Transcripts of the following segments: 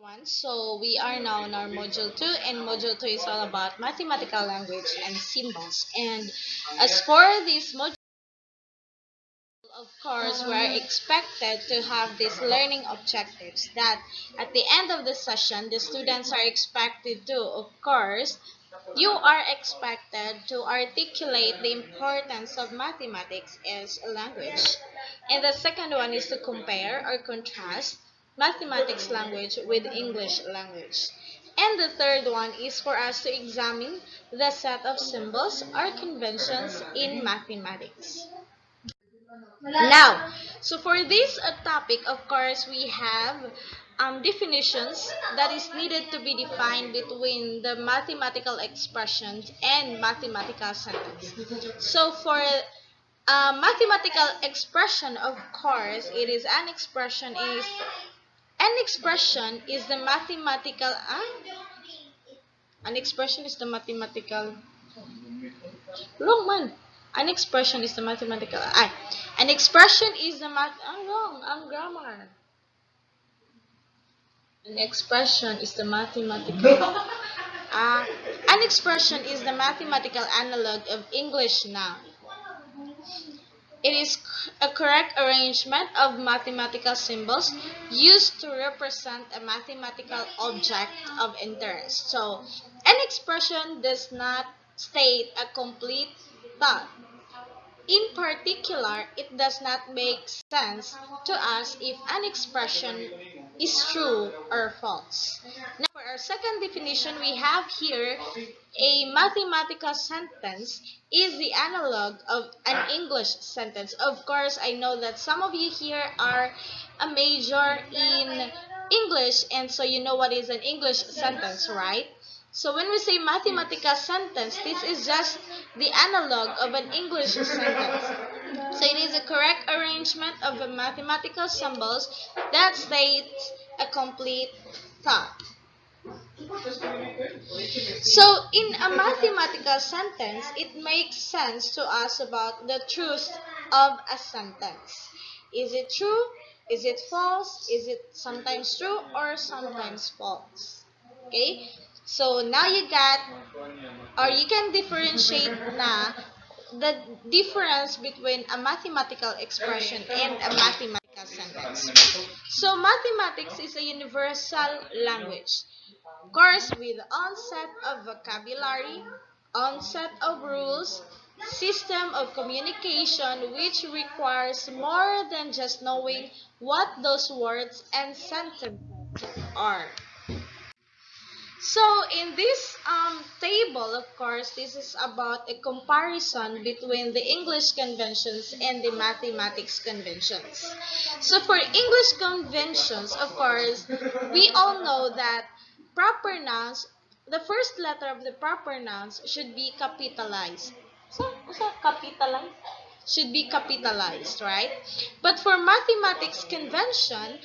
everyone. So we are now in our module 2, and module 2 is all about mathematical language and symbols. And as for this module, of course, we are expected to have these learning objectives that at the end of the session, the students are expected to, of course, you are expected to articulate the importance of mathematics as a language. And the second one is to compare or contrast mathematics language with English language. And the third one is for us to examine the set of symbols or conventions in mathematics. Now, so for this topic, of course, we have definitions that is needed to be defined between the mathematical expressions and mathematical sentence. So for mathematical expression, of course, it is an expression is the mathematical an expression is the mathematical wrong man. An expression is the mathematical an expression is the math I'm wrong, I'm grammar. An expression is the mathematical an expression is the mathematical analog of English noun. It is a correct arrangement of mathematical symbols used to represent a mathematical object of interest. So, an expression does not state a complete thought. In particular, it does not make sense to us if an expression is true or false. Now, for our second definition, we have here a mathematical sentence is the analog of an English sentence. Of course, I know that some of you here are a major in English, and so you know what is an English sentence, right? So when we say mathematical sentence, this is just the analog of an English sentence. So it is a correct arrangement of the mathematical symbols that states a complete thought. So in a mathematical sentence, it makes sense to us about the truth of a sentence. Is it true? Is it false? Is it sometimes true or sometimes false? Okay? So now you got, or you can differentiate na the difference between a mathematical expression and a mathematical sentence. So mathematics is a universal language. Of course, with onset of vocabulary, onset of rules, system of communication which requires more than just knowing what those words and sentences are. So in this table, of course, this is about a comparison between the English conventions and the mathematics conventions. So for English conventions, of course, we all know that proper nouns, the first letter of the proper nouns should be capitalized. So capitalized? Should be capitalized, right? But for mathematics convention,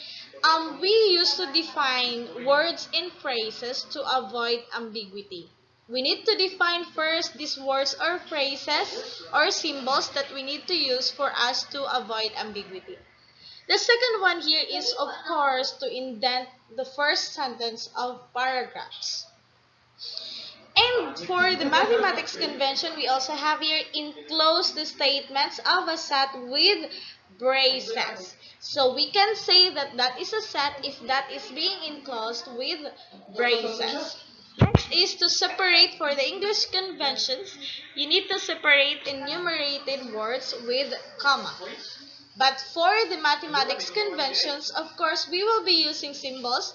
we used to define words and phrases to avoid ambiguity. We need to define first these words or phrases or symbols that we need to use for us to avoid ambiguity. The second one here is, of course, to indent the first sentence of paragraphs. And for the mathematics convention, we also have here enclose the statements of a set with braces. So we can say that that is a set if that is being enclosed with braces. Next is to separate for the English conventions. You need to separate enumerated words with comma. But for the mathematics conventions, of course, we will be using symbols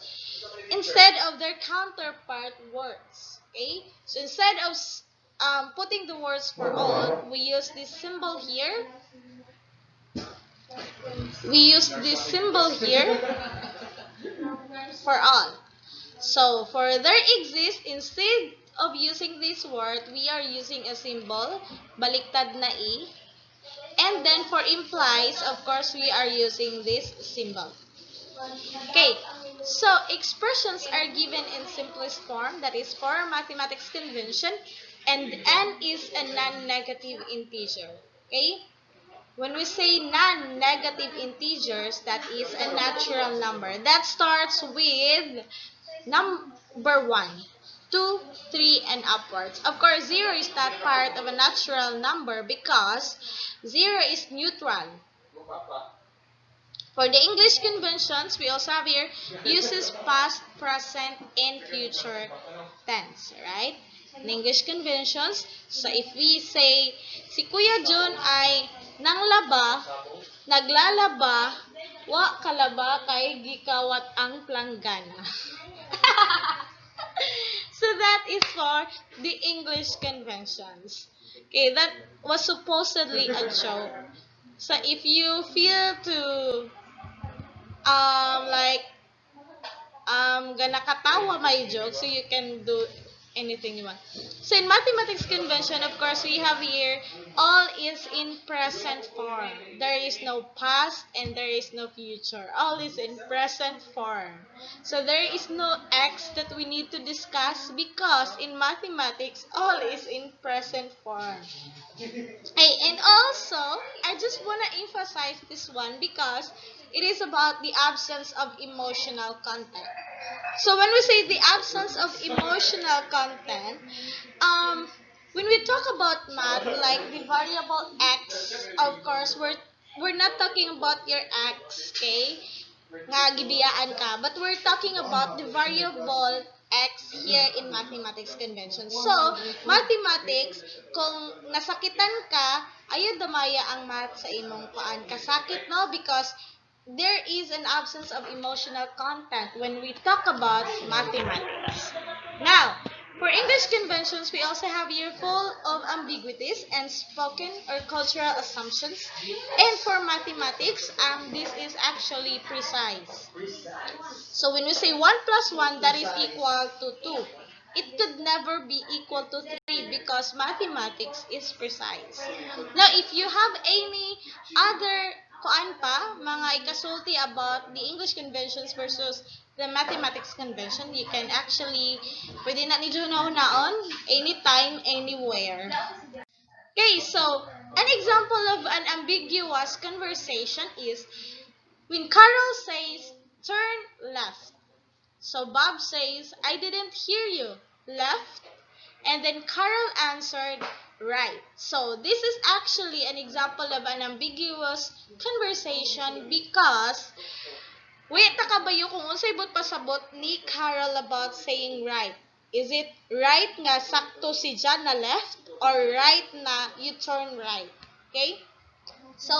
instead of their counterpart words. Okay? So instead of putting the words for all, we use this symbol here. We use this symbol here for all. So for there exists, instead of using this word, we are using a symbol, baliktad na E. And then for implies, of course, we are using this symbol. Okay, so expressions are given in simplest form, that is for mathematics convention, and n is a non-negative integer. Okay, when we say non-negative integers, that is a natural number that starts with number 1, 2, 3, and upwards. Of course, 0 is not part of a natural number because 0 is neutral. For the English conventions, we also have here uses past, present, and future tense, right? In English conventions, so if we say, si Kuya Jun ay nanglaba, naglalaba, wa kalaba kay gikawat ang planggana. So that is for the English conventions. Okay, that was supposedly a joke. So if you feel to like gonna katawa my joke, so you can do anything you want. So in mathematics convention, of course, we have here all is in present form. There is no past and there is no future. All is in present form. So there is no x that we need to discuss because in mathematics all is in present form. Hey, and also, I just want to emphasize this one because it is about the absence of emotional content. So when we say the absence of emotional content, when we talk about math, like the variable x, of course, we're not talking about your x, okay? Nga gibiyaan ka, but we're talking about the variable x here in mathematics convention. So, mathematics, kung nasakitan ka, ayun damaya ang math sa imong paan kasakit, no? Because there is an absence of emotional content when we talk about mathematics. Now, for English conventions, we also have here full of ambiguities and spoken or cultural assumptions. And for mathematics, this is actually precise. So when we say 1 plus 1, that is equal to 2. It could never be equal to 3 because mathematics is precise. Now, if you have any other kuan pa, mga ikasulti about the English conventions versus the mathematics convention, you can actually, pwede na ni naon anytime, anywhere. Okay, so an example of an ambiguous conversation is when Carol says, turn left. So Bob says, I didn't hear you. Left? And then Carol answered, right. So this is actually an example of an ambiguous conversation because wait nakabayo kung unsay bot pasabot ni Carol about saying right. Is it right nga sakto si John na left or right na you turn right? Okay? So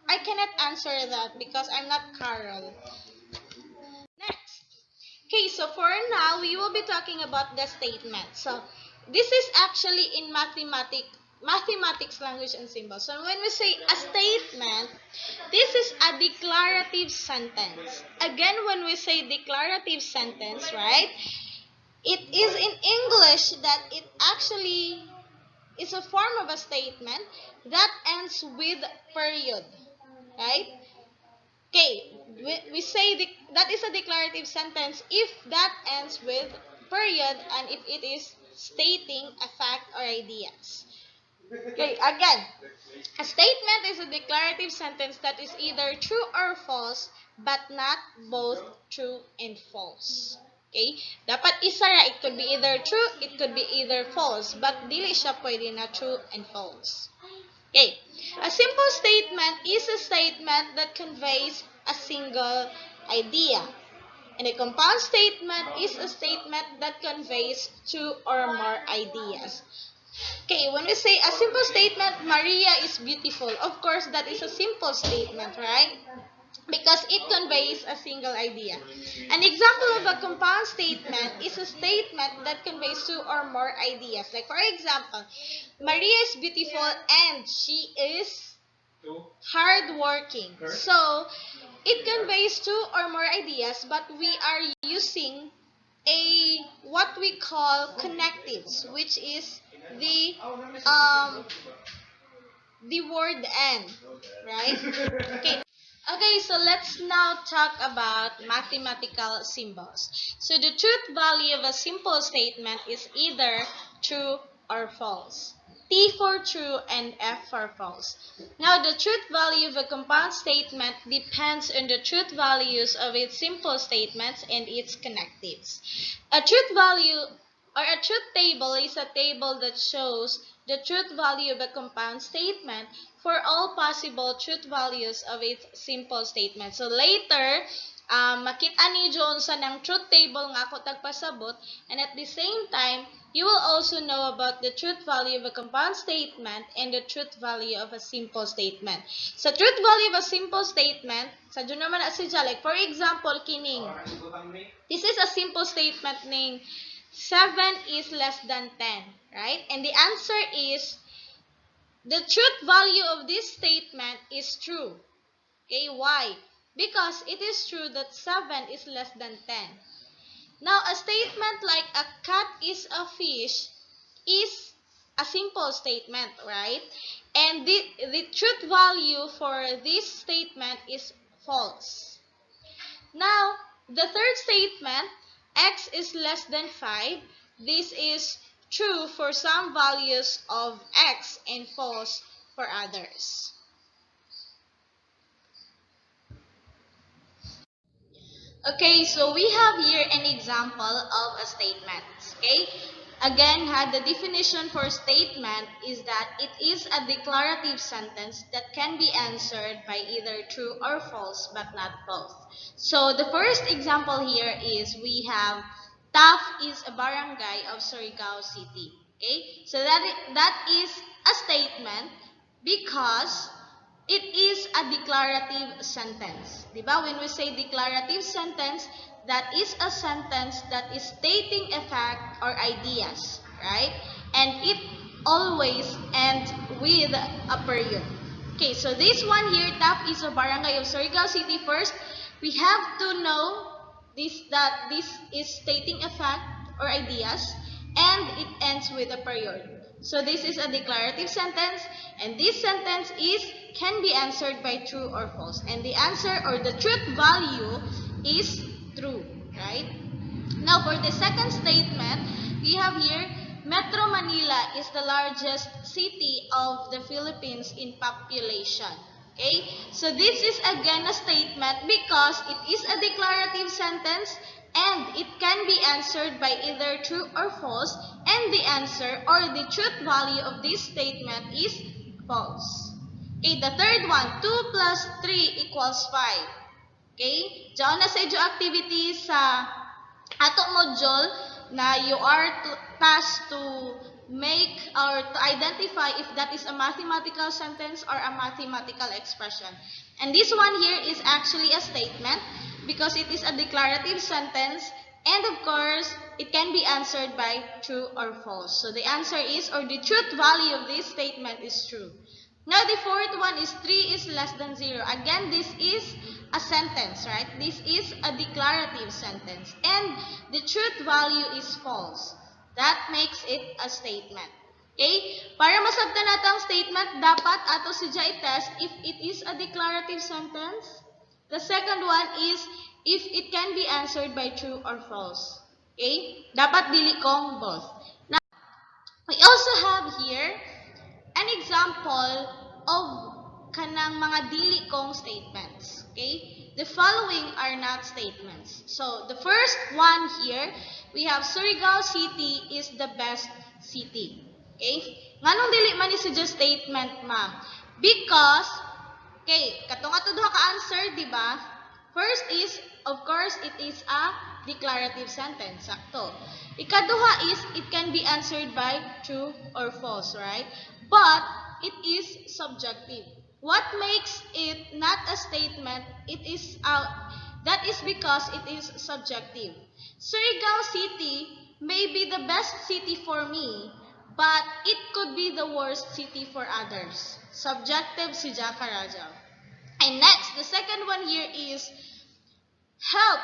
I cannot answer that because I'm not Carol. Next. Okay, so for now, we will be talking about the statement. So, this is actually in mathematics language and symbols. So, when we say a statement, this is a declarative sentence. Again, when we say declarative sentence, right, it is in English that it actually is a form of a statement that ends with period, right? Okay, we say that is a declarative sentence if that ends with period and if it is stating a fact or ideas. Okay, again, a statement is a declarative sentence that is either true or false but not both true and false. Okay? Dapat isa ra, it could be either true, it could be either false, but dili siya pwede na true and false. Okay. A simple statement is a statement that conveys a single idea. And a compound statement is a statement that conveys two or more ideas. Okay, when we say a simple statement, Maria is beautiful, of course that is a simple statement, right? Because it conveys a single idea. An example of a compound statement is a statement that conveys two or more ideas. Like for example, Maria is beautiful and she is hardworking. So, it conveys two or more ideas, but we are using what we call connectives, which is the word and, right? Okay. Okay, so let's now talk about mathematical symbols. So the truth value of a simple statement is either true or false. T for true, and F for false. Now, the truth value of a compound statement depends on the truth values of its simple statements and its connectives. A truth value or a truth table is a table that shows the truth value of a compound statement for all possible truth values of its simple statement. So later, makita ni John sa ng truth table nga ako tagpasabot, and at the same time, you will also know about the truth value of a compound statement and the truth value of a simple statement. Sa truth value of a simple statement, sa dyan naman na si like for example, kining. This is a simple statement ning 7 is less than 10, right? And the answer is, the truth value of this statement is true. Okay, why? Because it is true that 7 is less than 10. Now, a statement like a cat is a fish is a simple statement, right? And the truth value for this statement is false. Now, the third statement, x is less than 5, this is true for some values of x and false for others. Okay, so we have here an example of a statement. Okay, again, the definition for statement is that it is a declarative sentence that can be answered by either true or false, but not both. So the first example here is we have Taf is a barangay of Surigao City. Okay, so that is a statement because it is a declarative sentence. Diba? When we say declarative sentence, that is a sentence that is stating a fact or ideas, right? And it always ends with a period. Okay, so this one here, Tap is a barangay of Surigao City. First, we have to know that this is stating a fact or ideas, and it ends with a period. So this is a declarative sentence, and this sentence can be answered by true or false. And the answer or the truth value is true, right? Now for the second statement, we have here, Metro Manila is the largest city of the Philippines in population. Okay? So this is again a statement because it is a declarative sentence and it can be answered by either true or false, and the answer or the truth value of this statement is false. Okay, the third one, 2 plus 3 equals 5. Okay? Diyan na sa edu activities sa ato module na you are tasked to make or to identify if that is a mathematical sentence or a mathematical expression. And this one here is actually a statement because it is a declarative sentence, and of course, it can be answered by true or false. So the answer is, or the truth value of this statement is true. Now the fourth one is 3 is less than 0. Again, this is a sentence, right? This is a declarative sentence. And the truth value is false. That makes it a statement. Okay? Para masabtan natang statement, dapat ato siya i-test if it is a declarative sentence. The second one is if it can be answered by true or false. Okay? Dapat dili kong both. Now, we also have here an example of kanang mga dili kong statements. Okay? The following are not statements. So, the first one here, we have Surigao City is the best city. Okay? Nganong dili man ni suggest statement, ma'am? Because, okay, katong ato duha ka answer, di ba? First is, of course, it is a declarative sentence. Sakto. Ikaduha is, it can be answered by true or false, right? But it is subjective. What makes it not a statement? That is because it is subjective. Surigao City may be the best city for me, but it could be the worst city for others. Subjective si Jaka Rajao. And next, the second one here is help.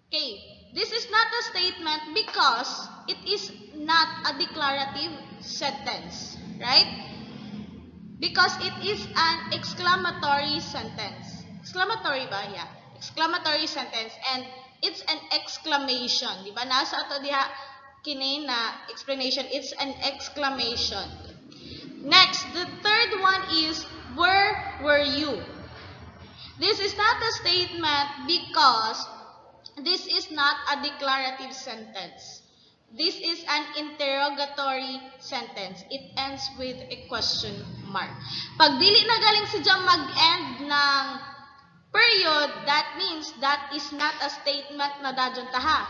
Okay, this is not a statement because it is not a declarative sentence, right? Because it is an exclamatory sentence. Exclamatory ba? Yeah. Exclamatory sentence. And it's an exclamation. Di ba? Nasa ato diha kini na explanation. It's an exclamation. Next, the third one is, where were you? This is not a statement because this is not a declarative sentence. This is an interrogatory sentence. It ends with a question mark. Pag dili na galing siya mag-end ng period, that means that is not a statement na dadyon taha.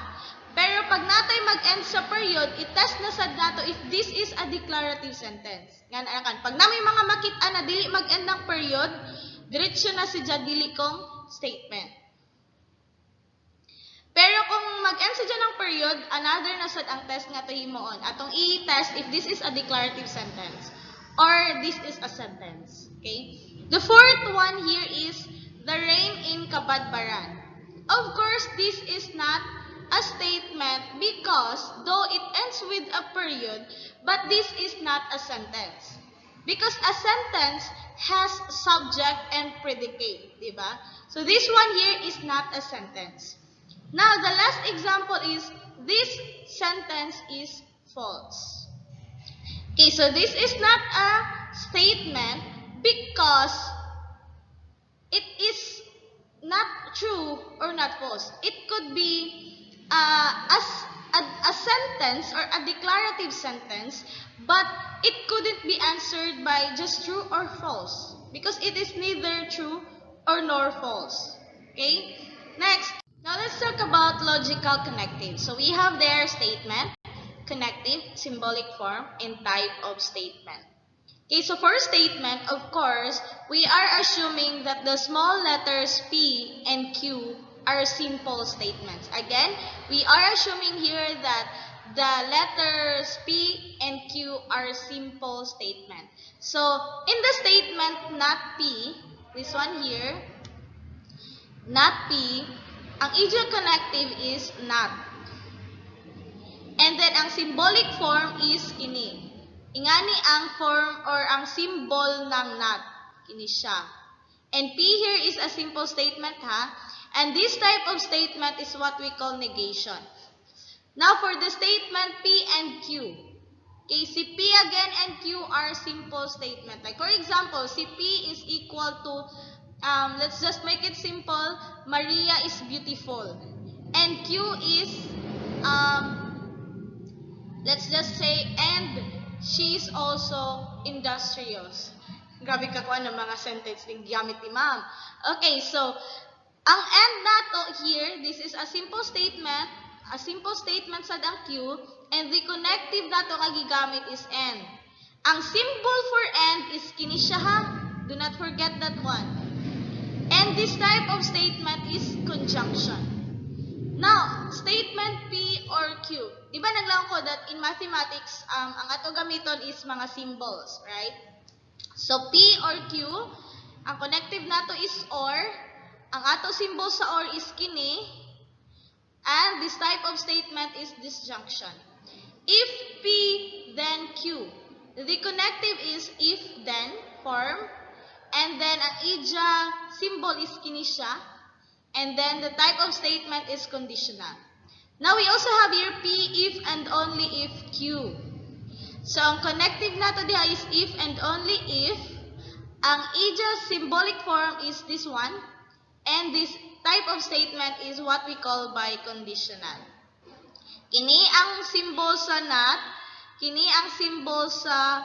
Pero pag natoy mag-end sa period, i-test na sad nato if this is a declarative sentence. Nga na pag namin mga makita na dili mag-end ng period, diretso na siya dili kong statement. Pero kung mag-end siya ng period, another na sad ang test nga to himuon. Atong i-test if this is a declarative sentence or this is a sentence. Okay? The fourth one here is the rain in Kabadbaran. Of course, this is not a statement because though it ends with a period, but this is not a sentence. Because a sentence has subject and predicate, diba? So this one here is not a sentence. Now, the last example is, this sentence is false. Okay, so this is not a statement because it is not true or not false. It could be a sentence or a declarative sentence, but it couldn't be answered by just true or false because it is neither true or nor false. Okay? Next, now let's talk about logical connectives. So we have their statement, connective, symbolic form, and type of statement. Okay, so for statement, of course, we are assuming that the small letters P and Q are simple statements. Again, we are assuming here that the letters P and Q are simple statements. So, in the statement not P, this one here, not P, ang ijong connective is not. And then, ang symbolic form is kini. Ingani ang form or ang symbol ng not. Kini siya. And P here is a simple statement, ha? And this type of statement is what we call negation. Now, for the statement P and Q. Okay, si P again and Q are simple statement. Like, for example, si P is equal to, let's just make it simple, Maria is beautiful. And Q is, let's just say, and she is also industrious. Grabe ka kuha ng mga sentence ng gamit ni ma'am. Okay, so, ang and nato here, this is a simple statement sad ang Q, and the connective nato nga gigamit is and. Ang symbol for and is kini siya, ha? Do not forget that one. And this type of statement is conjunction. Now, statement P or Q. Di ba naglaon ko that in mathematics, ang ato gamiton is mga symbols, right? So, P or Q, ang connective nato is or, ang ato symbol sa or is kini, and this type of statement is disjunction. If P, then Q. The connective is if, then, form, and then ang ija symbol is kini siya, and then the type of statement is conditional. Now, we also have here P, if, and only if Q. So, ang connective nato diha is if and only if. Ang ija symbolic form is this one, and this type of statement is what we call biconditional. Kini ang symbol sa not, kini ang symbol sa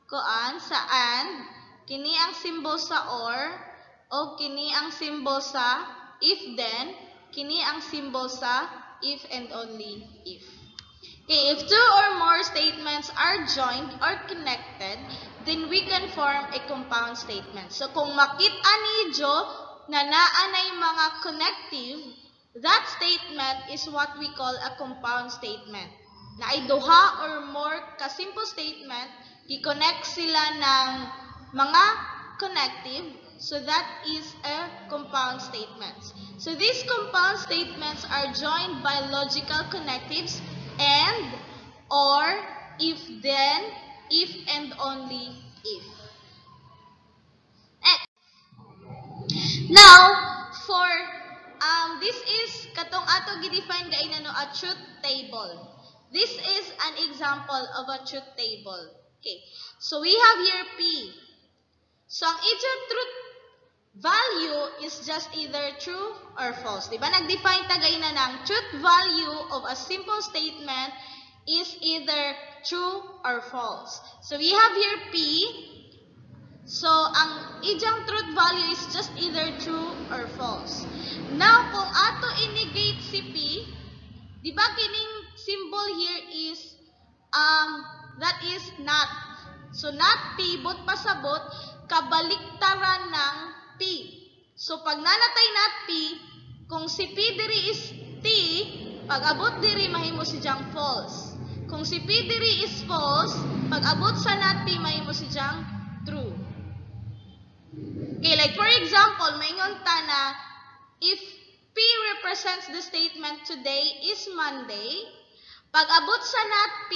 koan, sa and, kini ang symbol sa or, o kini ang symbol sa if then, kini ang symbol sa if and only if. Okay, if two or more statements are joined or connected, then we can form a compound statement. So kung makita niyo na naanay mga connective, that statement is what we call a compound statement. Na ay duha or more ka simple statement, i-connect sila ng mga connective, so that is a compound statement. So these compound statements are joined by logical connectives and, or, if then, if and only if. Next. Now, for this is katong ato gidefine gainano a truth table. This is an example of a truth table. Okay. So we have here P. So ang iyang truth value is just either true or false. Diba? Nag-define tagay na ng truth value of a simple statement is either true or false. So we have here P. So ang iyang truth value is just either true or false. Now, kung ato i-negate si P, diba kining symbol here is that is not. So not P, but pasabot, kabaliktaran ng P. So pag nanatay not P, kung si P diri is T, pag abot diri mahimo si jang false. Kung si P diri is false, pag abot sa not P mahimo si jang true. Okay, like for example, maingon ta na if P represents the statement today is Monday, pag abot sa not P,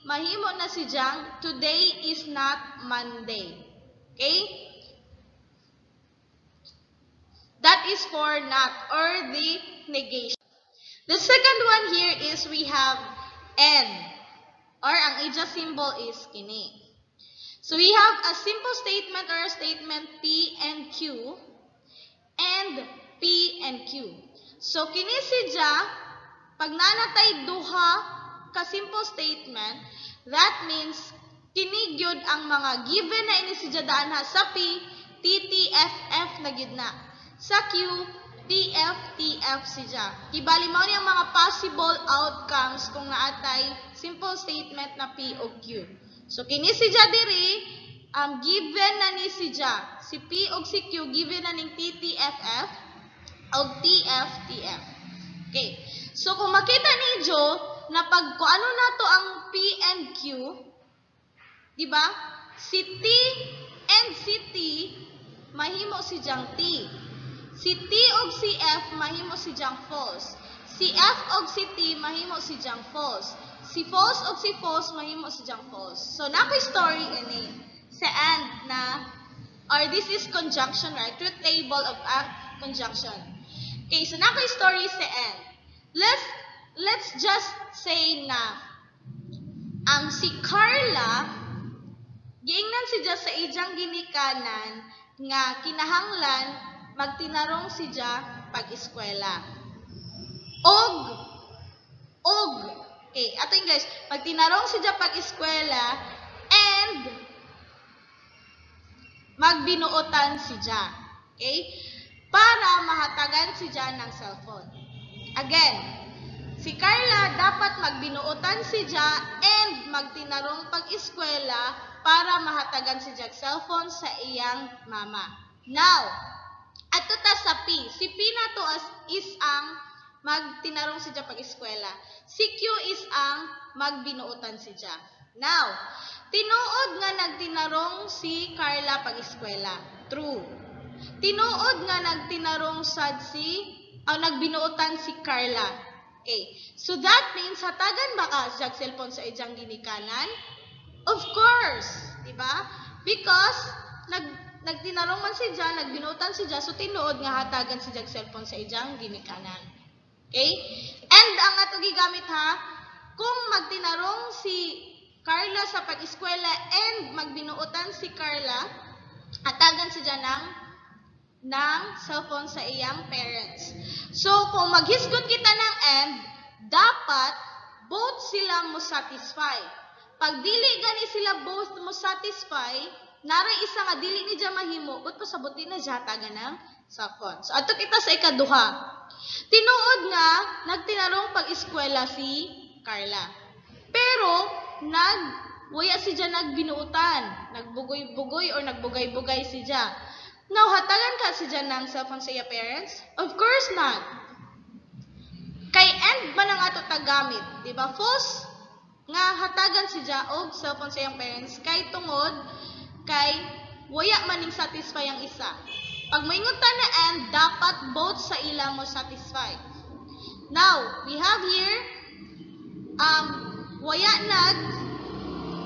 mahimo na si jang today is not Monday. Okay? That is for not or the negation. The second one here is we have N or ang ija symbol is kini. So we have a simple statement or a statement P and Q and P and Q. So kini si ja pag nanatay duha ka simple statement, that means kini gyud ang mga given na ini si ja daan ha sa P, T, T, F, F na gyud na. Sa Q, T, F, T, F si ja. Ibali mao ni ang mga possible outcomes kung naatay simple statement na P o Q. So kini si ja diri, given na ni si ja. Si P o si Q given na ning T, T, F, F o T, F, T, F. Okay. So kung makita ninyo na pag kung ano na to ang P and Q, di ba? Si T and si T mahimo si jang T. Si T og si F mahimo si jang false. Si F og si T mahimo si jang false. Si false og si false mahimo si jang false. So nakoy story ini sa and na or this is conjunction, right? Truth table of conjunction. Okay, so nakoy story sa and. Let's just say na ang si Carla giingnan siya sa ijang ginikanan nga kinahanglan magtinarong siya pag-eskwela. Og okay, ato English, magtinarong siya pag-eskwela and magbinuotan siya. Okay? Para mahatagan siya ng cellphone. Again, si Carla dapat magbinuotan siya and magtinarong pag-eskwela para mahatagan siya cellphone sa iyang mama. Now, ato ta sa P. Si P na to is ang magtinarong siya pag-eskwela. Si Q is ang magbinuotan siya. Now, tinuod nga nagtinarong si Carla pag-eskwela. True. Tinuod nga nagtinarong sad si nagbinuotan si Carla. Okay. So that means hatagan ba ka sa cellphone sa ijang ginikanan? Of course, di ba? Because nagtinarong man siya, nagbinuotan siya, so tinuod nga hatagan si jag cellphone sa ijang ginikanan. Okay? And ang ato gigamit ha, kung magtinarong si Carla sa pag-eskwela and magbinuotan si Carla, hatagan siya ng cellphone sa iyang parents. So, kung maghisgot kita ng and, dapat both sila mo satisfy. Pag dili gani sila both mo satisfy, naray isa nga dili ni dya mahimo, but pasabot din na dya hatagan ng cellphone. So, ato kita sa ikaduha. Tinuod nga, nagtinarong pag-eskwela si Carla. Pero, waya si dya nagbinuutan, nagbugoy-bugoy or nagbugay-bugay si dya. Now, hatagan ka si dyan ng cellphone sa iya parents? Of course not. Kay end ba nang ato tagamit? Diba? False nga hatagan si dyan o cellphone sa iyang parents kay tungod, kay waya maning satisfy ang isa. Pag maingon ta na end, dapat both sa ila mo satisfy. Now, we have here, waya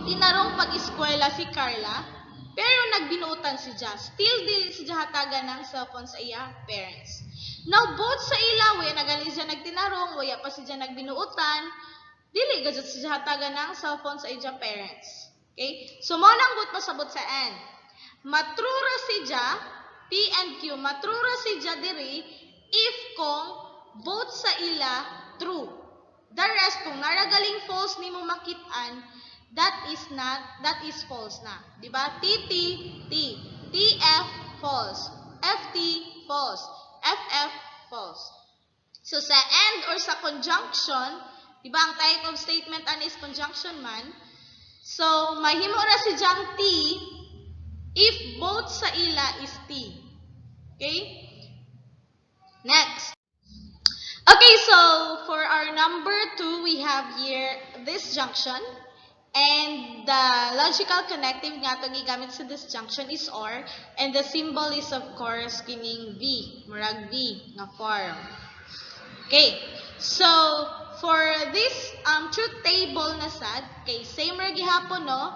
tinarong pag-eskwela si Carla, pero nagbinuotan si Ja. Still dili si Ja hatagan ng cellphone sa iya parents. Now, both sa ila, waya na galing siya nagtinarong, waya pa si Ja nagbinuotan, dili gadget si Ja hatagan ng cellphone sa iya parents. Okay? So, mo nang but pasabot sa N. Matrura si Ja, P and Q, matrura si Ja diri if kung both sa ila true. The rest, kung naragaling false ni mo makit-an, that is false na. Diba? TT, T. TF, false. FT, false. FF, false. So, sa and or sa conjunction, diba ang type of statement is conjunction man. So, mahimo ra si Jang T if both sa ila is T. Okay? Next. Okay, so for our number 2, we have here this junction. And the logical connective nga to gigamit sa disjunction is OR. And the symbol is of course kining V. Murag V nga form. Okay. So, for this truth table na sad, okay, same ra gihapon no.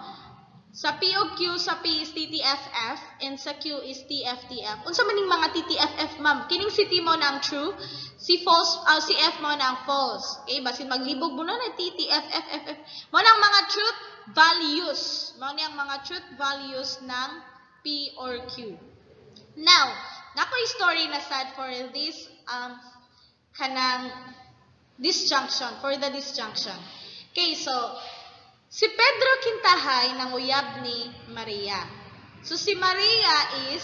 Sa P o Q, sa P is TTFF, and sa Q is TFTF. Unsa maning mga TTFF, ma'am? Kining si T mo na ang true, si false, si F mo na ang false. Okay, basin maglibog mo na TTFFFF. Mo nang mga truth values. Mo nang mga truth values ng P or Q. Now, nakoy story na sad for this kanang disjunction, for the disjunction. Okay, so si Pedro kintahay ng uyab ni Maria. So si Maria is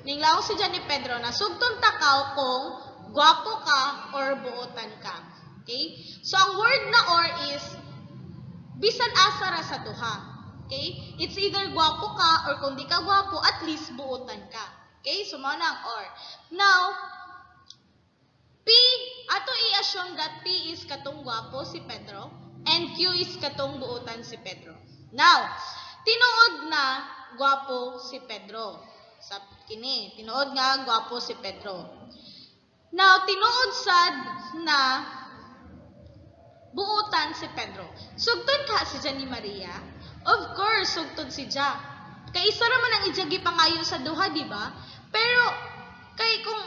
ninglaw si ni Pedro na sugton takaw kung gwapo ka or buotan ka. Okay? So ang word na or is bisan asa ra sa duha. Okay? It's either gwapo ka or kung di ka gwapo at least buotan ka. Okay? So mao na ang or. Now, P, ato i-assume that P is katong gwapo si Pedro and Q is katong buotan si Pedro. Now, tinuod na gwapo si Pedro. Sa kini, tinuod nga gwapo si Pedro. Now, tinuod sad na buotan si Pedro. Sugton ka si ni Maria? Of course, sugton si Ja. Kay isa raman ang ijagi pangayo sa duha, di ba? Pero kay kung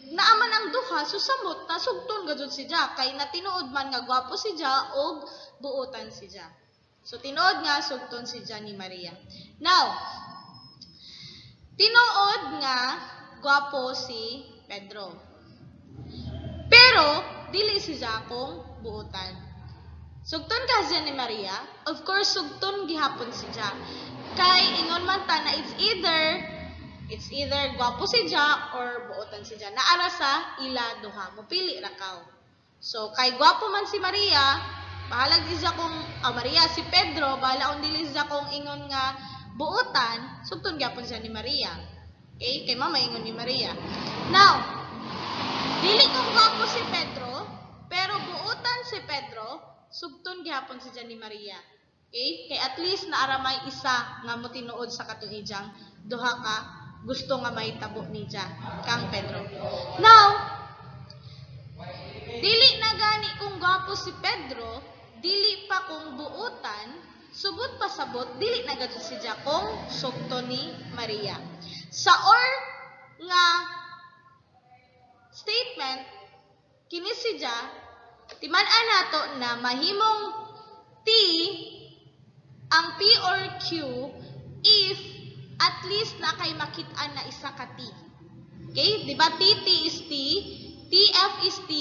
naaman ang duha, susamot na sugton gajud si Ja. Kay natinuod man nga gwapo si Ja o buotan si Ja. So, tinuod nga sugton si Ja ni Maria. Now, tinuod nga gwapo si Pedro. Pero, dili si Ja kung buotan. Sugton ka siya ni Maria? Of course, sugton gihapon si Ja. Kay ingon man ta na it's either gwapo si Ja or buotan si Ja. Naara sa ila duha. Mupili ra kaw. So, kay gwapo man si Maria, bahalag di siya kung, Maria, si Pedro, bahala kung dili siya kung ingon nga buotan, sugton gyapon siya ni Maria. Okay? Kay mama ingon ni Maria. Now, dili kung gwapo si Pedro, pero buotan si Pedro, sugton gyapon si ni Maria. Okay? Kay at least naaramay isa nga mo tinuod sa katuidyang duha ka gusto nga mahitabo ni Ja kang Pedro. Now, dili na gani kung gwapo si Pedro, dili pa kung buotan, subot pa sabot, dili na gadto si Ja kung sugton ni Maria. Sa or nga statement, kini si Ja, timan-an nato na mahimong T ang P or Q if at least na kay makit-an na isa ka T. Okay? Diba TT is T, TF is T,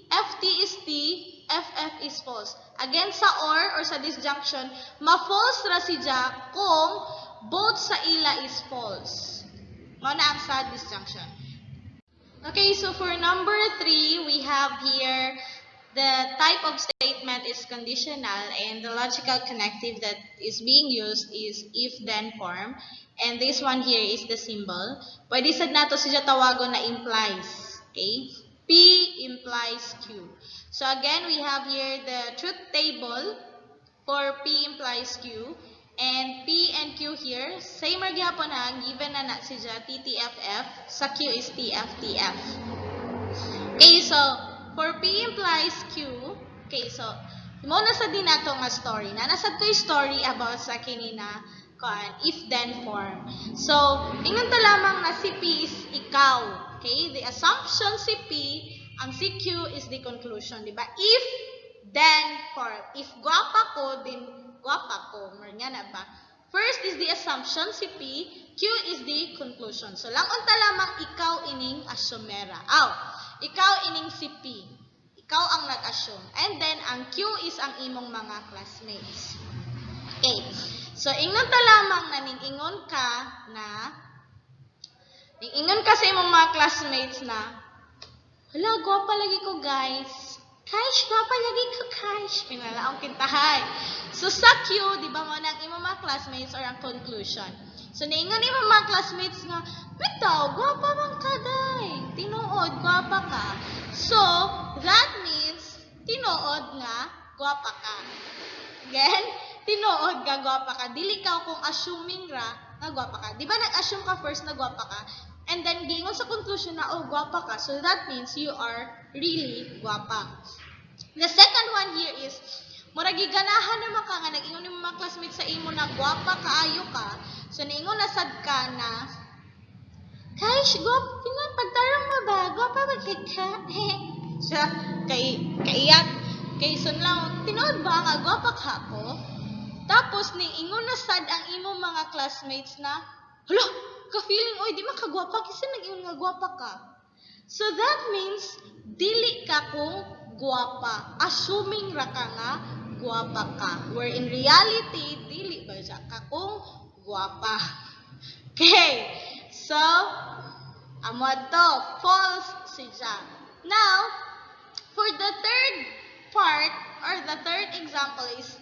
FT is T, FF is false. Again, sa or sa disjunction, ma-false ra si Ja kung both sa ila is false. Mao na ang sa disjunction. Okay, so for number 3, we have here the type of statement is conditional and the logical connective that is being used is if-then form. And this one here is the symbol. Pwede sad nato siya tawagon na implies. Okay? P implies Q. So again, we have here the truth table for P implies Q. And P and Q here, same ra gyapon ha, given na siya TTFF, sa Q is TFTF. Okay, so for P implies Q, okay, so mo na sa din nato nga story. Nasad ko yung story about sa kinina if-then form. So, ingon ta lamang na si P is ikaw. Okay, the assumption si P, ang si Q is the conclusion, di ba? If, then form. If gwapa ko, then gwapa ko. Nga na ba? First is the assumption, si P. Q is the conclusion. So, lang unta lamang ikaw ining asumera. Ikaw ining si P. Ikaw ang nag-assume. And then, ang Q is ang imong mga classmates. Okay. So, ingon ta lamang na ning-ingon ka sa imong mga classmates na, hala, gwapa lagi ko, guys. Kaish, gwapa lagi ko, kaish. Pinalaong kintahay. So, sa Q, di ba mo nang imong mga classmates or ang conclusion. So, naingon imong mga classmates nga, bitaw, gwapa man ka, day. Tinuod, gwapa ka. So, that means, tinuod nga, gwapa ka. Again, tinuod nga, gwapa ka. Dili ka kung assuming ra, na gwapa ka. Di ba nag-assume ka first na gwapa ka? And then, gingon sa conclusion na, oh, gwapa ka. So, that means you are really gwapa. The second one here is, muragi ganahan naman ka nga, nag-ingon yung mga classmates sa imo na gwapa kaayo ka. So, naingon na sad ka na, kaish, gwapa, pagtarong mo ba? Gwapa ba ka? Siya, kaiyak. Kay son lang, tinood ba nga, gwapa ka ako? Tapos, ingon na sad ang imo mga classmates na, hala, ka-feeling, oy, di makagwapa, kasi nag-ingon nga gwapa ka. So, that means, dili ka kung gwapa. Assuming ra ka nga, gwapa ka. Where in reality, dili ba siya ka kung gwapa. Okay. So, amod to, false siya. Now, for the third part, or the third example is,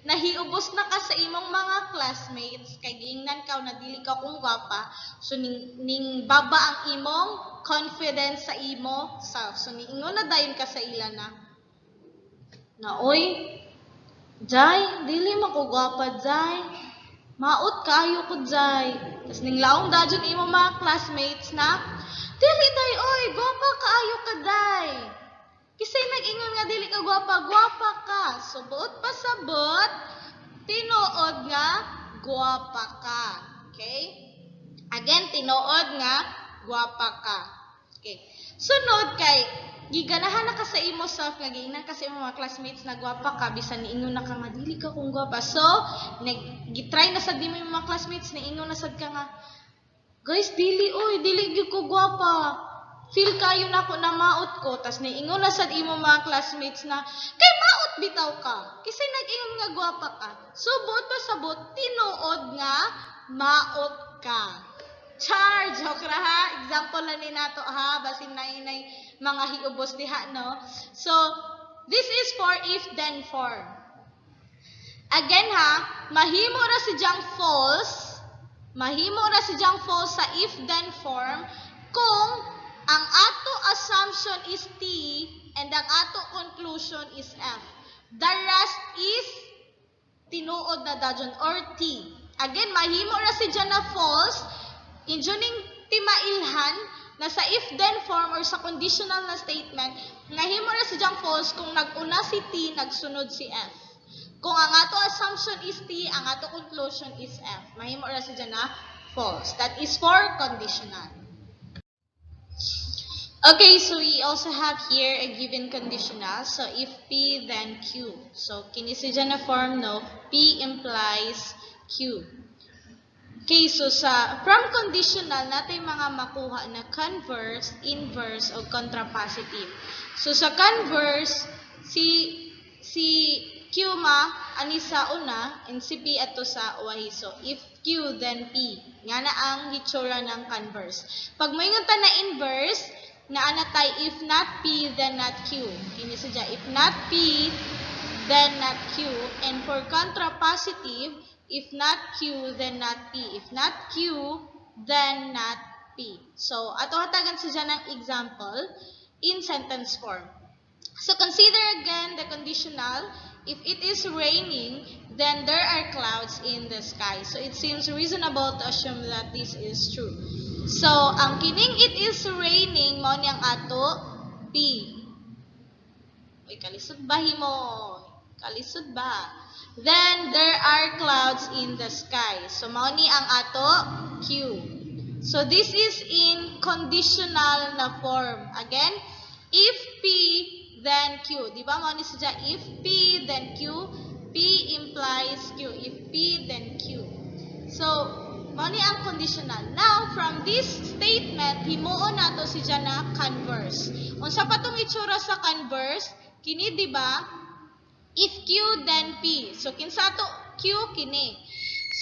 nahiubos na ka sa imong mga classmates, kay giingnan ka na dili ka kung gwapa, so ning baba ang imong confidence sa imo self. So niingon na dayon ka sa ila na oy, Jay, dili man ko gwapa, Jay. Maot kayo ko, Jay. Tas ning laong dadyon imong mga classmates na, dili day, oy, gwapa kaayo ka, day. Kasi nag-ingon nga dili ka gwapa, gwapa ka. So, buot pa sa buot, tinuod nga, gwapa ka. Okay? Again, tinuod nga, gwapa ka. Okay. Sunod kay, giganahan na ka sa imo self, nga giingnan ka sa imo mga classmates na gwapa ka, bisan niingon na ka nga, dili ka kung gwapa. So, gitry na sad mo yung mga classmates, niingon na sad ka nga, guys, dili, oy, dili gyud ko gwapa. Feel kayo na ako na maot ko, tas niingon na sad imo mga classmates na, kay maot bitaw ka, kasi nag-ingon nga gwapa ka. So, buot pa sa buot, tinuod nga, maot ka. Char, joke ra ha, example na ni nato ha, basin na inay mga hiubos diha, no? So, this is for if-then form. Again ha, mahimo ra si jang false sa if-then form, kung ang ato assumption is T and ang ato conclusion is F. The rest is tinuod na dajon or T. Again, mahimo ra si dyan na false. Injuning timailhan na sa if-then form or sa conditional na statement, mahimo ra si dyan false kung nag-una si T, nagsunod si F. Kung ang ato assumption is T, ang ato conclusion is F. Mahimo ra si dyan na false. That is for conditional. Okay, so we also have here a given conditional. So, if P, then Q. So, kini si dyan na form, no? P implies Q. Okay, so from conditional, natin mga makuha na converse, inverse, o contrapositive. So, sa converse, si Q ani sa una, and si P ato sa uwahi. So, if Q, then P. Nga na ang hitsura ng converse. Pag moingon ta na inverse, na anatay, if not P, then not Q. Kini sadya, if not P, then not Q. And for contrapositive, if not Q, then not P. If not Q, then not P. So, ato hatagan sadya ng example in sentence form. So, consider again the conditional. If it is raining, then there are clouds in the sky. So, it seems reasonable to assume that this is true. So, ang kining it is raining, mao niyang ato, P. Uy, kalisod ba himo? Kalisod ba? Then, there are clouds in the sky. So, mao ni ang ato, Q. So, this is in conditional na form. Again, if P, then Q. Di ba, mao ni sadya, if P, then Q, P implies Q. If P, then Q. So, mao ni ang conditional. Now, from this statement, himuon nato si na converse. Unsa pa tong itsura sa converse? Kini, di ba? If Q, then P. So, kinsa to Q, kini.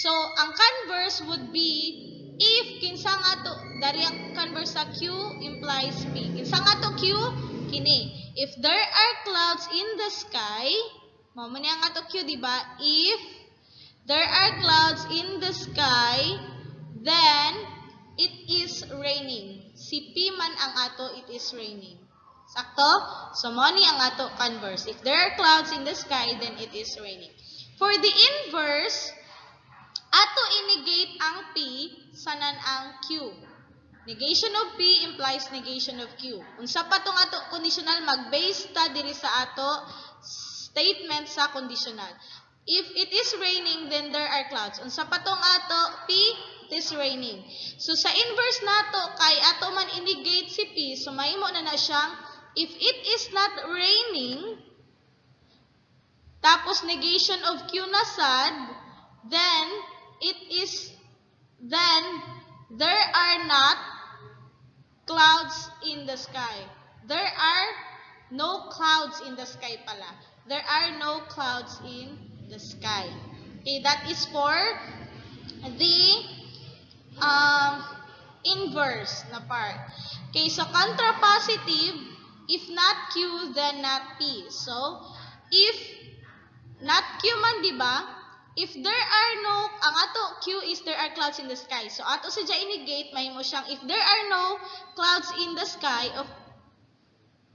So, ang converse would be if kinsa nga to, dari ang converse sa Q implies P. Kinsa nga to Q, kini. If there are clouds in the sky, mao man yang ato Q, di ba? If there are clouds in the sky, then it is raining. Si P man ang ato, it is raining. Sakto? So, mo ni ang ato converse. If there are clouds in the sky, then it is raining. For the inverse, ato inegate ang P, sanan ang Q. Negation of P implies negation of Q. Unsa pa tong ato conditional, mag-base ta diri sa ato statement sa conditional. If it is raining, then there are clouds. Unsa pa tong ato P, it is raining. So sa inverse nato kay ato man inegate si P, so mahimo na siyang if it is not raining, tapos negation of Q na sad, then there are not clouds in the sky. There are no clouds in the sky pala. There are no clouds in the sky. Okay, that is for the inverse na part. Okay, so contrapositive, if not Q, then not P. So, if not Q man, di ba? If there are no, ang ato Q is there are clouds in the sky. So, ato sa negate, may mo siyang, if there are no clouds in the sky,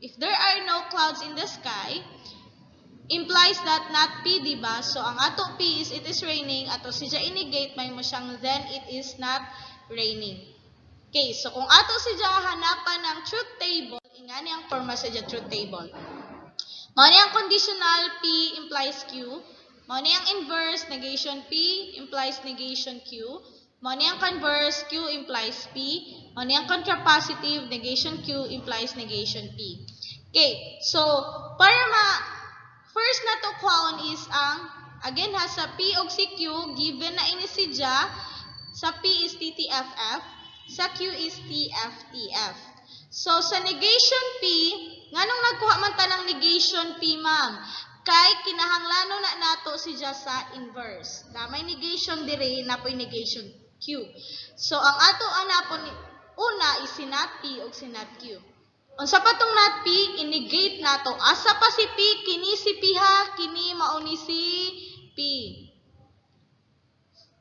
if there are no clouds in the sky, implies that not P, di ba? So, ang ato P is it is raining. Ato sa negate, may mo siyang, then it is not raining. Okay, so kung ato sa hanapan ng truth table, ingani ang forma sa truth table. Mao ni ang conditional P implies Q. Mao ni ang inverse negation P implies negation Q. Mao ni ang converse Q implies P. Mao ni ang contrapositive negation Q implies negation P. Okay, so para first na to kwaon is ang again ha sa P og si Q given na ini si sa P is TTFF, sa Q is TFTF. So, sa negation P, nganong nagkuha man ta ng negation P, ma'am? Kay kinahanglanon na nato siya sa inverse. Damay negation dire, napoy negation Q. So, ang ato anapon una is si not P o si not Q. Unsa pa tong not P, inegate nato. Asa pa si P, kini si P ha, kini mauni si P.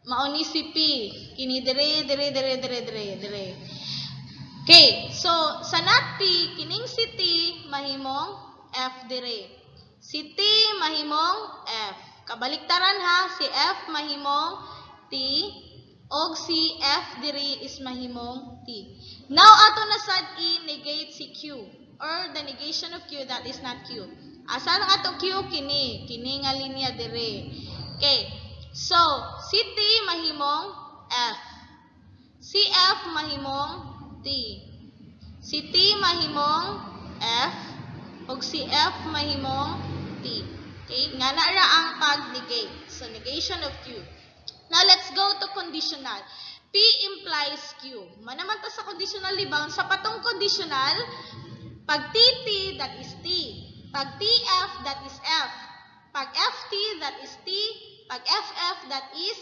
Mauni si P. Kini dire. Okay, so sa not P, kining si T mahimong F dire. Si T mahimong F. Kabaliktaran ha, si F mahimong T og si F dire is mahimong T. Now ato na sad i-negate si Q or the negation of Q that is not Q. Asa ang ato Q kini nga linya dire. Okay. So, si T mahimong F. Si F mahimong T. Si T mahimong F ug si F mahimong T. Okay? Nga na ra ang pag-negate. So, negation of Q. Now, let's go to conditional. P implies Q. Manaman ta sa conditional, diba? Sa patong conditional, pag TT, that is T. Pag TF, that is F. Pag FT, that is T. Pag FF, that is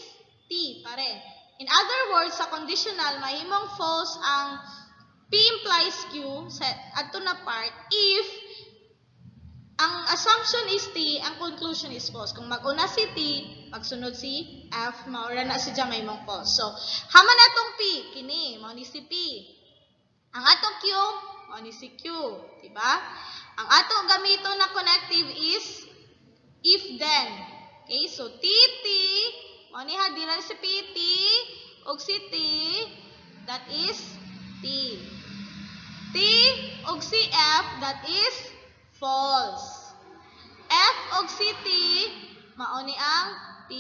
T pa rin. In other words, sa conditional, mahimong false ang P implies Q sa ato na part if ang assumption is T, ang conclusion is false. Kung mag-una si T, magsunod si F, maura na siya mahimong false. So, haman atong P, kini, mao ni si P. Ang atong Q, mao ni si Q. Diba? Ang atong gamito na connective is if-then. Okay, so TT, mao ni ha dira si PT og si T, that is T. T og si F, that is false. F og si T, mao ni ang T.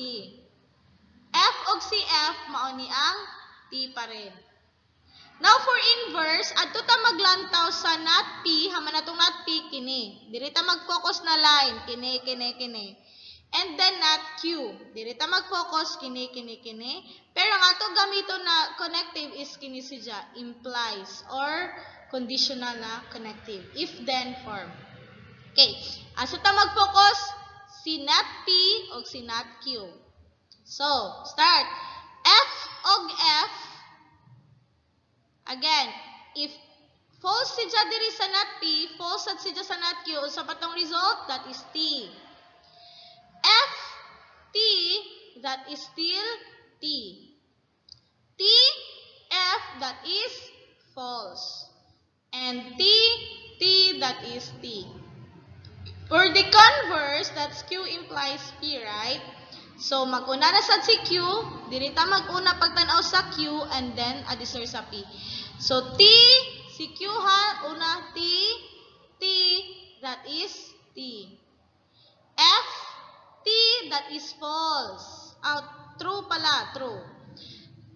F og si F, mao ni ang T pa rin. Now for inverse, adto ta maglantaw sa not P, haman atong not P kini. Diri ta mag-focus na line, kini. and then not Q. Dili ta mag-focus kini. Pero ang ato gamito na connective is kini siya, implies or conditional na connective. If then form. Okay. Asa ta mag-focus? Si not P o si not Q. So, start. F og F. Again, if false siya diri sa not P, false sad siya sa not Q, sa patong result, that is T. F, T, that is still T. T, F, that is false. And T, T, that is T. For the converse, that's Q implies P, right? So, mag-una na sad si Q, dili ta mag-una pagtanaw sa Q, and then adisor sa P. So, T, si Q ha, una T, T, that is T. F, T, that is false. True pala, true.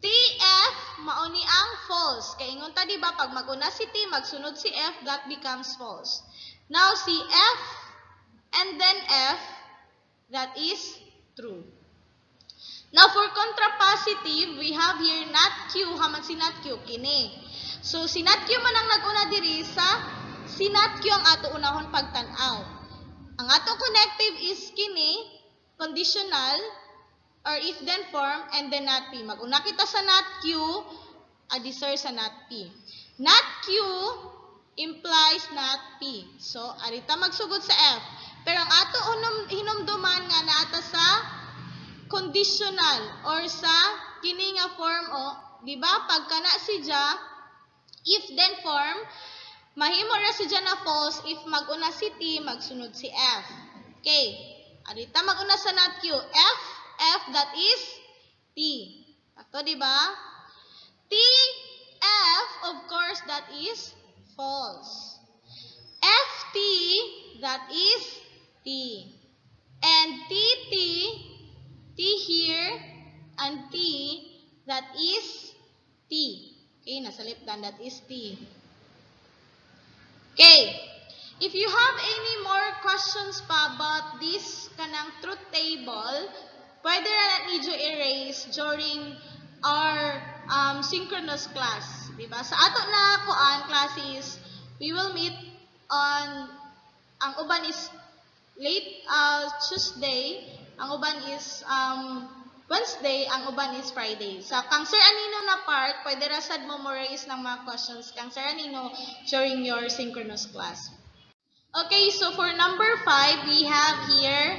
TF, mauni ang false. Kaya ingon ta diba, pag mag-una si T, magsunod si F, that becomes false. Now, si F, and then F, that is true. Now, for contrapositive, we have here not Q, haman si not Q, kini. So, si not Q man ang nag-una diri sa si not Q ang ato unahon pagtanaw. Ang ato connective is kini, conditional, or if then form, and then not P. Mag-una kita sa not Q, adisor sa not P. Not Q implies not P. So, arita magsugod sa F. Pero ang ato hinumduman nga naata sa conditional or sa kini nga form o, di ba? Pagka na siya, if then form, mahimo ra siya na false if mag-una si T, magsunod si F. Okay. Arita mag-una sa not Q. F, F, that is T. Ato, di ba? T, F, of course, that is false. F, T, that is T. And T, T, T here, and T, that is T. Okay, nasa lipdan, that is T. Okay. If you have any more questions pa about this kanang truth table, pwede na ninyo erase during our synchronous class. Diba? Sa ato na kuan classes, we will meet on, ang uban is late Tuesday, ang uban is Wednesday, ang uban is Friday. Sa kang Sir Anino na part, pwede rasad memorize ng mga questions kang Sir Anino during your synchronous class. Okay, so for number 5, we have here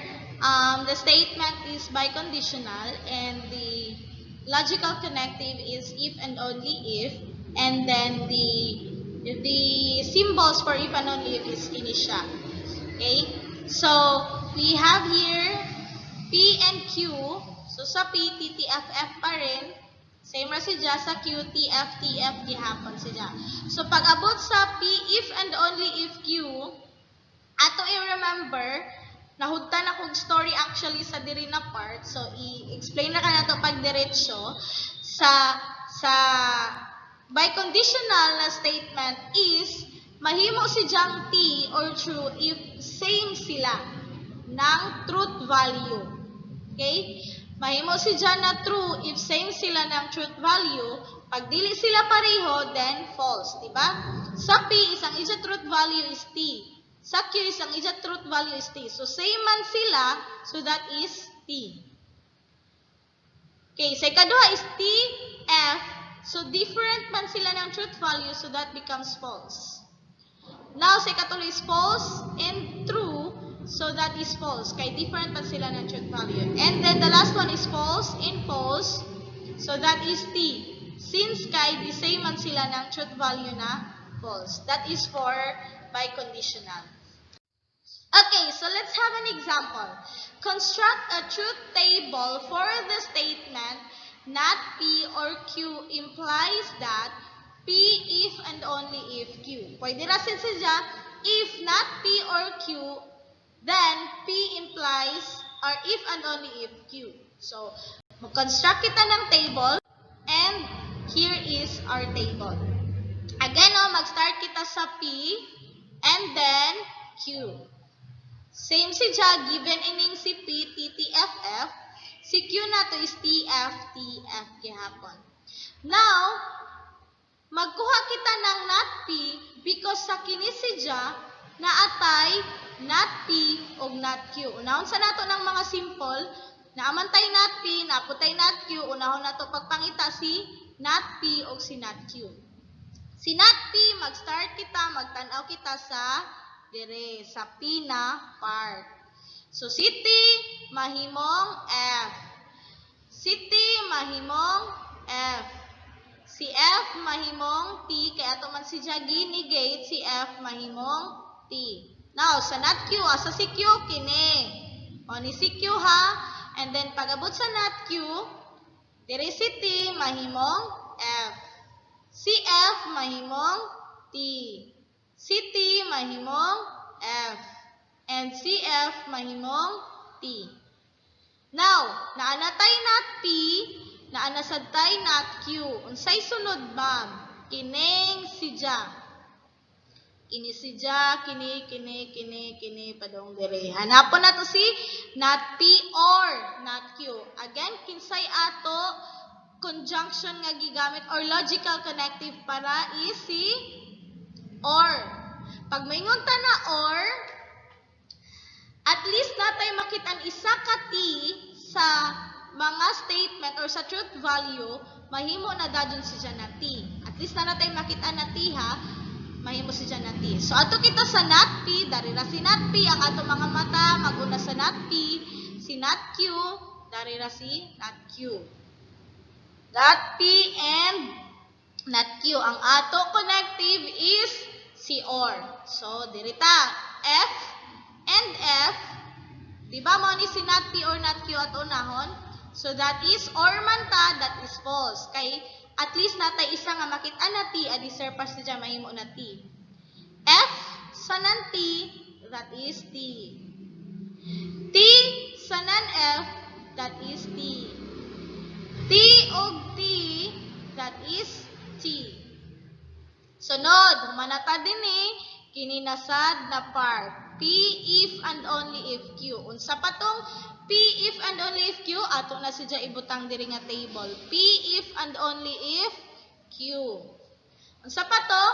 the statement is biconditional and the logical connective is if and only if, and then the symbols for if and only if is initial. Okay, so we have here P and Q. So sa P, T, T, F, F pa rin. Same ra siya sa Q, T, F, T, F, gihapon siya. So pag abot sa P, if and only if Q, ato i-remember, nahugtan akong story actually sa diri na part. So i-explain na kanato pag diretsyo. Sa biconditional na statement is mahimo si T or true if same sila ng truth value. Okay? Mahimo si na true if same sila ng truth value. Pag dili sila pareho, then false. Diba? Sa P, isang isa truth value is T. Sa Q, isang isa truth value is T. So, same man sila, so that is T. Okay, sa ikaduha is T, F. So, different man sila ng truth value, so that becomes false. Now, sa ikatulo is false and true, so that is false. Kaya different man sila ng truth value. And then, the last one is false and false, so that is T. Since kay the same man sila ng truth value na false. That is for biconditional. Okay, so let's have an example. Construct a truth table for the statement not P or Q implies that P if and only if Q. Pwede rasin siya, if not P or Q, then P implies or if and only if Q. So, mag-construct kita ng table and here is our table. Again, mag-start kita sa P and then Q. Same si Ja, given ining si P, T, T, F, F. Si Q na to is T, F, T, F gihapon. Now, magkuha kita ng not P because sa kini si Ja, naatay not P o not Q. Unahon sa nato ng mga simple, naamantay not P, naputay not Q, unahon nato pagpangita si not P o si not Q. Si not P, mag-start kita, magtanaw kita sa dire, sa P na part. So, si T, mahimong F. Si T, mahimong F. Si F, mahimong T, kaya ito man si Jagi, negate, si F, mahimong T. Now, sa not Q, sa si Q, kini. O, ni si Q ha, and then pag-abot sa not Q, dire si T, mahimong F. Si F, mahimong T. Si T, mahimong F. And si F, mahimong T. Now, naanatay not P, naanasagtay not Q. Unsay sunod, ma'am? Kining si Ja. Kini si Ja, kini, padong dire. Hanapon na to si not P or not Q. Again, kinsay ato conjunction nga gigamit or logical connective para is si or. Pag maingon ta na or, at least natay makitan isa ka T sa mga statement or sa truth value, mahimo na dadyon si na T. At least na natay makita na T ha, mahimo si na T. So ato kita sa not P, dari ra si not P, ang ato mga mata maguna sa not P, si not Q, dari ra si not Q. Not P and not Q. Ang ato connective is si OR. So, dirita, F and F. Diba mo ni si not P or not Q at unahon? So, that is OR man ta, that is false. Kay, at least natay isa nga makita na T, adi surpass na dyan, mahimo na T. F sa nan T, that is T. T sa nan F, that is T. T og T, that is T. Sunod, humanata din kininasad na part. P if and only if Q. Unsa pa tong P if and only if Q, ato na siya ibutang diri nga table. P if and only if Q. Unsa pa to?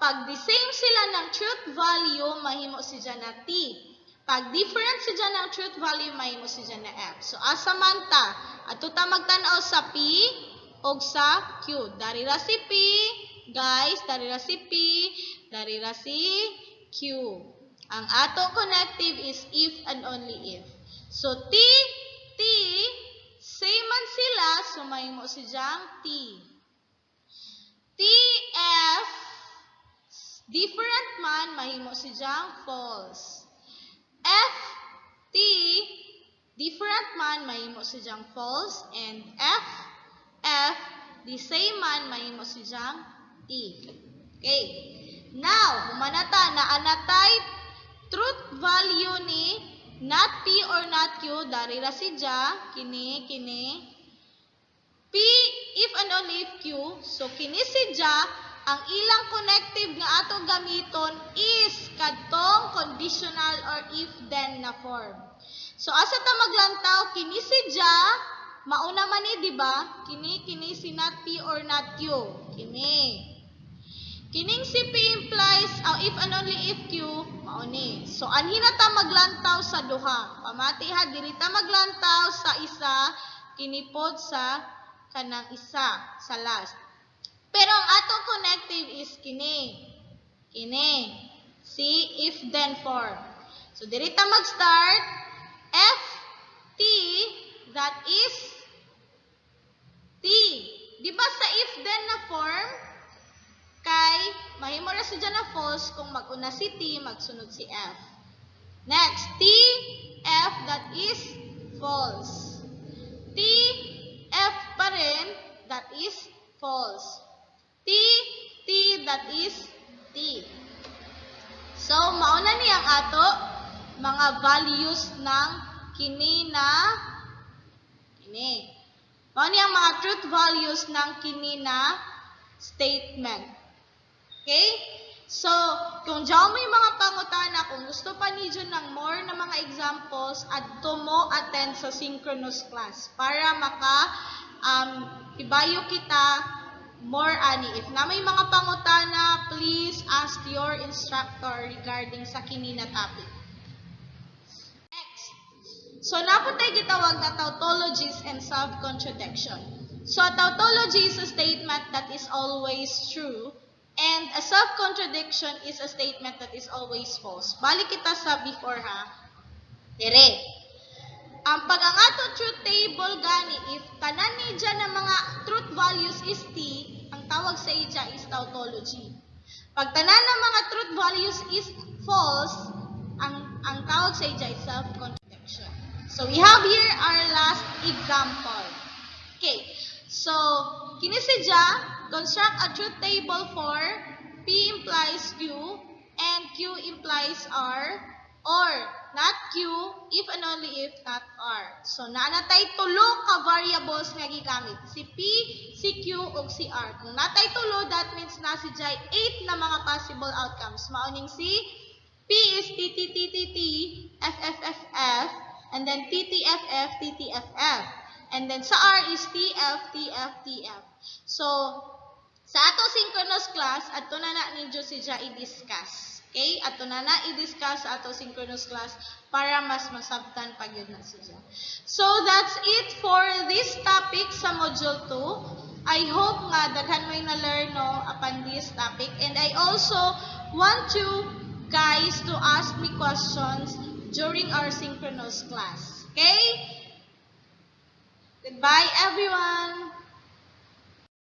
Pag the same sila ng truth value, mahimo siya na T. Pag different siya ng truth value, mahimo siya na F. So, asa man ta? Ato ta magtanaw sa P o sa Q. Dari ra si P, guys, dari ra si P, dari ra si Q. Ang ato connective is if and only if. So, T, same man sila, so mahimo siyang T. T, F, different man, mahimo siyang false. F, T, different man, mahimo siyang false. And F, the same man, mahimo siyang T. Okay. Now, humanata na anatay truth value ni not P or not Q, dari ra si Ja, kini. P, if and only if Q, so kini si Ja, ang ilang connective nga ato gamiton is kadtong conditional or if then na form. So asa ta maglantaw kini si Ja, mauna man ni, di ba? Kini si not P or not Q. Kining si P implies if and only if Q, mauni. So anhi na ta maglantaw sa duha. Pamati ha, diri ta maglantaw sa isa, kinipod sa kanang isa sa last. Pero ang atong connective is kini. Si if then form. So diri ta mag-start. F, T, that is T. Di ba sa if then na form? Kay mahimo ra siya na false kung mag-una si T, magsunod si F. Next, T, F, that is false. T, F pa rin, that is false. T, that is T. So, mauna ni ang ato mga values ng kini. Mauna ni ang mga truth values ng kini na statement. Okay? So, kung diyaw mo yung mga pangutana, kung gusto pa ni Jun ng more na mga examples, adto mo attend sa synchronous class para ibayo kita more ani. If na may mga pangutana, please ask your instructor regarding sa kini na topic. Next. So, naputay gitawag na tautologies and self-contradiction. So, a tautology is a statement that is always true, and a self-contradiction is a statement that is always false. Balik kita sa before ha. Dire. Ang pag-angato truth table gani, if tanan ni dyan ng mga truth values is T, ang tawag sa ija is tautology. Pag tanan ng mga truth values is false, ang tawag sa ija is self-contradiction. So, we have here our last example. Okay. So, kinisidya, construct a truth table for P implies Q and Q implies R, or not Q if and only if not R. So, naanatay tulo ka variables nga gigamit. Si P, si Q, ug si R. Kung natay tulo, that means nasidya 8 na mga possible outcomes. Mauning si P is T, T, T, T, T, F, F, F, F, and then T, T, F, F, T, T, F, F. And then sa R is TF, TF, TF. So, sa ato synchronous class, ato na ninyo siya i-discuss. Okay? Ato na i-discuss sa ato synchronous class para mas masabtan pag yun na siya. So, that's it for this topic sa Module 2. I hope nga daghan mo na learn no, upon this topic. And I also want you guys to ask me questions during our synchronous class. Okay? Goodbye, everyone.